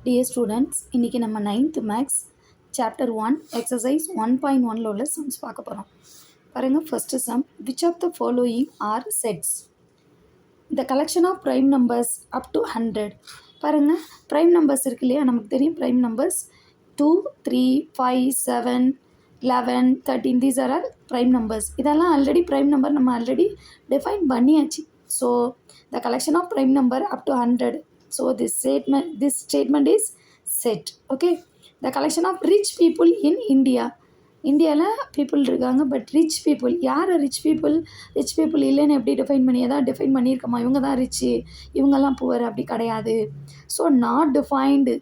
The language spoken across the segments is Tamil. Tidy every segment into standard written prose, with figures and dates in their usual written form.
Dear students, இன்னைக்கு நம்ம 9th மேக்ஸ் சாப்டர் 1 எக்ஸசைஸ் 1.1ல உள்ள சம்ஸ் பார்க்க போகிறோம். பாருங்க, first sum, which of the following are sets? The collection of prime numbers up to 100. பாருங்க, prime numbers இருக்கு இல்லையா, நமக்கு தெரியும் prime numbers 2, 3, 5, 7, 11, 13, these are all prime numbers. இதெல்லாம் ஆல்ரெடி prime number நம்ம ஆல்ரெடி டிஃபைன் பண்ணியாச்சு. So the collection of prime number up to 100. So this statement is set. Okay, the collection of rich people in India. இந்தியாவில் பீப்புள் இருக்காங்க, பட் ரிச் பீப்புள் யார்? ரிச் பீப்புள் இல்லைன்னு எப்படி டிஃபைன் பண்ணி எதாவது டிஃபைன் பண்ணியிருக்கோமா? இவங்க தான் ரிச்சு, இவங்கெல்லாம் புவர், அப்படி கிடையாது. So not defined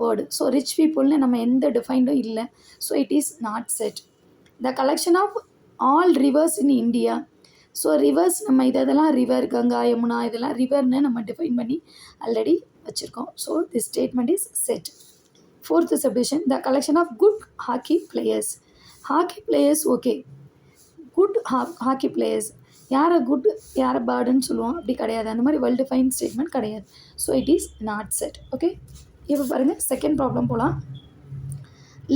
word. So rich பீப்புள்னு நம்ம எந்த டிஃபைண்டும் இல்லை. So it is not set. The collection of all rivers in India. So rivers நம்ம இதெல்லாம் ரிவர், கங்கா, யமுனா, இதெல்லாம் ரிவர்னு நம்ம டிஃபைன் பண்ணி ஆல்ரெடி வச்சுருக்கோம். So this statement is set. Fourth subdivision, the collection of good hockey players. Hockey players okay, good hockey players யாரை குட் யாரை பேர்டுன்னு சொல்லுவோம், அப்படி கிடையாது. அந்த மாதிரி வெல் டிஃபைன் ஸ்டேட்மெண்ட் கிடையாது. So it is not set. Okay, இப்போ பாருங்கள், செகண்ட் ப்ராப்ளம் போகலாம்.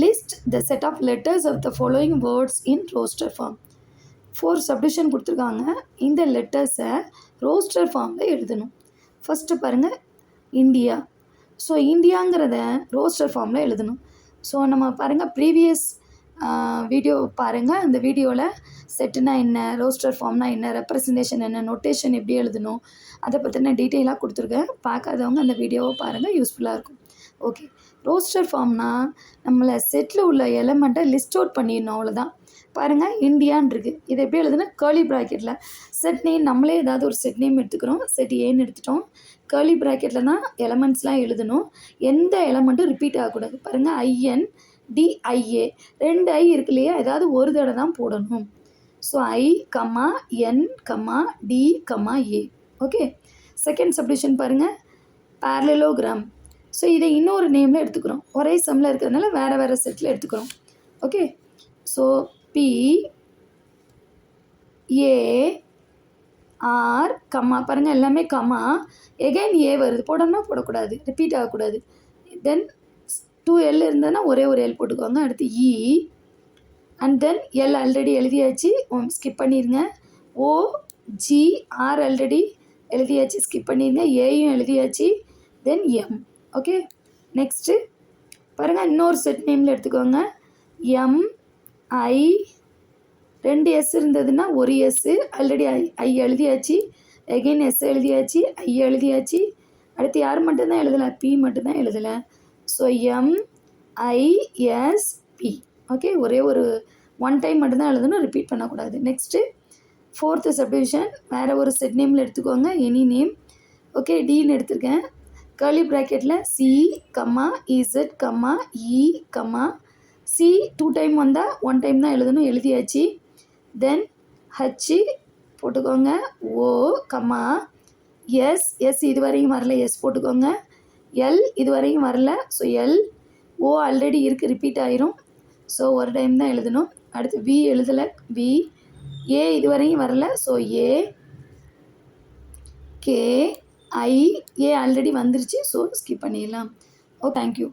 List the set of letters of the following words in roster form. 4 subdivision கொடுத்துருக்காங்க. இந்த லெட்டர்ஸை ரோஸ்டர் ஃபார்மில் எழுதணும். ஃபஸ்ட்டு பாருங்கள், இந்தியா. ஸோ இந்தியாங்கிறத ரோஸ்டர் ஃபார்மில் எழுதணும். ஸோ நம்ம பாருங்கள், ப்ரீவியஸ் வீடியோ பாருங்கள். அந்த வீடியோவில் செட்டுனா என்ன, ரோஸ்டர் ஃபார்ம்னா என்ன, ரெப்ரசன்டேஷன் என்ன, நோட்டேஷன் எப்படி எழுதணும், அதை பற்றின டீட்டெயிலாக கொடுத்துருக்கேன். பார்க்காதவங்க அந்த வீடியோவை பாருங்கள், யூஸ்ஃபுல்லாக இருக்கும். ஓகே, ரோஸ்டர் ஃபார்ம்னா நம்மளை செட்டில் உள்ள எலமெண்ட்டை லிஸ்ட் அவுட் பண்ணிடணும், அவ்வளோதான். பாருங்கள், இந்தியான் இருக்குது. இதை எப்படி எழுதுனா கர்லி ப்ராக்கெட்டில் செட் நேம், நம்மளே ஏதாவது ஒரு செட் நேம் எடுத்துக்கிறோம். செட் ஏன்னு எடுத்துட்டோம். கர்லி ப்ராக்கெட்டில் தான் எலமெண்ட்ஸ்லாம் எழுதணும். எந்த எலமெண்ட்டும் ரிப்பீட் ஆகக்கூடாது. பாருங்கள், ஐஎன் டிஐஏ 2 ஐ இருக்கு இல்லையா, ஏதாவது ஒரு தடவை தான் போடணும். So I comma N comma T comma A. Okay, second subdivision பாருங்கள், பேரலோகிராம். ஸோ இதை இன்னொரு நேமில் எடுத்துக்கிறோம். ஒரே சம்மில் இருக்கிறதுனால வேறு வேறு செட்டில் எடுத்துக்கிறோம். Okay, so P A R comma, பாருங்கள் எல்லாமே கம்மா, எகைன் ஏ வருது, போடணும்னா போடக்கூடாது, ரிப்பீட் ஆகக்கூடாது. தென் 2L இருந்ததுன்னா ஒரே ஒரு எல் போட்டுக்கோங்க. அடுத்து இ அண்ட் தென் எல் ஆல்ரெடி எழுதியாச்சு, ஸ்கிப் பண்ணிடுங்க. ஓ ஜி ஆர் ஆல்ரெடி எழுதியாச்சு, ஸ்கிப் பண்ணிடுங்க. ஏயும் எழுதியாச்சு. Then M. ஓகே, நெக்ஸ்ட்டு பாருங்கள், இன்னொரு செட் நேமில் எடுத்துக்கோங்க. எம் ஐ 2 எஸ் இருந்ததுன்னா ஒரு எஸ்ஸு ஆல்ரெடி ஐ எழுதியாச்சு. எகெயின் எஸ் எழுதியாச்சு, ஐ எழுதியாச்சு. அடுத்து யார் மட்டும்தான் எழுதலை? பி மட்டும்தான் எழுதலை. ஸோ எம்ஐஎஸ்பி. ஓகே, ஒரே ஒரு 1 டைம் மட்டும்தான் எழுதணும், ரிப்பீட் பண்ணக்கூடாது. நெக்ஸ்ட்டு ஃபோர்த்து சப்டிவிஷன், வேறு ஒரு செட் நேமில் எடுத்துக்கோங்க, எனி நேம். ஓகே, டின்னு எடுத்துருக்கேன். கர்லி ப்ராக்கெட்டில் சி கம்மா இசட் கம்மா இ கம்மா சி 2 டைம் வந்தால் 1 டைம் தான் எழுதணும், எழுதியாச்சு. தென் ஹச்சு போட்டுக்கோங்க. ஓ கம்மா எஸ், எஸ் இது வரையும் வரல, எஸ் போட்டுக்கோங்க. எல் இது வரையும் வரல, ஸோ எல். ஓ ஆல்ரெடி இருக்குது, ரிப்பீட் ஆயிரும், ஸோ ஒரு டைம் தான் எழுதணும். அடுத்து வி எழுதலை, வி. ஏ இது வரையும் வரல, ஸோ ஏ. கே ஐ, ஏ ஆல்ரெடி வந்துருச்சு, ஸோ ஸ்கிப் பண்ணிடலாம். ஓ, தேங்க்யூ.